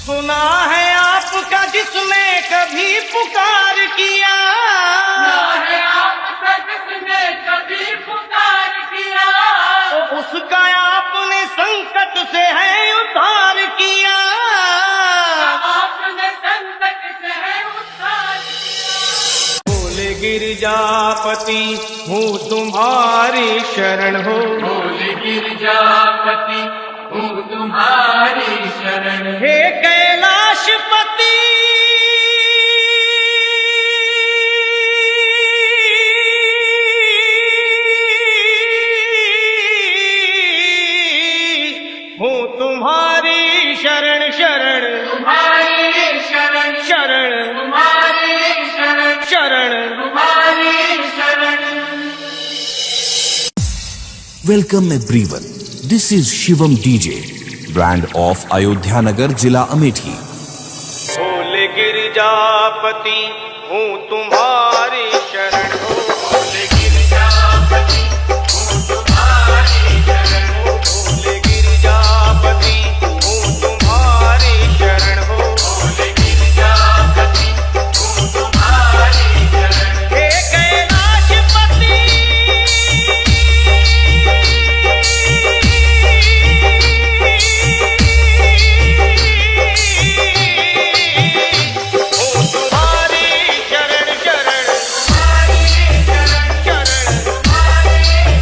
सुना है आपका जिसने कभी पुकार किया, सुना है आपका जिसने कभी पुकार किया, तो उसका आपने संकट से है उद्धार किया। आपने संकट से है उद्धार किया। बोले गिरजापति हूँ तुम्हारी शरण हो, बोले गिरजापति हूँ तुम्हारी शरण। हे कैलाशपति हूँ तुम्हारी शरण शरण, तुम्हारी शरण शरण तुम्हारी शरण शरण। तुम्हारी शरण। Welcome everyone. This is Shivam DJ, brand of Ayodhya Nagar, Jila Amethi. बोले गिरजापति हूँ तुम्हारी शरण हो, बोले गिरजापति हूँ तुम्हारी शरण। बोले गिरजापति हूँ तुम्हारी शरण हो, बोले गिरजापति हूँ तुम्हारी शरण। हे कैलाशपति हूँ तुम्हारी शरण शरण तुम्हारी शरण शरण। तुम्हारी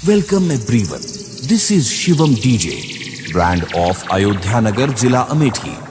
Welcome everyone. This is Shivam DJ, brand of Ayodhya Nagar, Zila Amethi.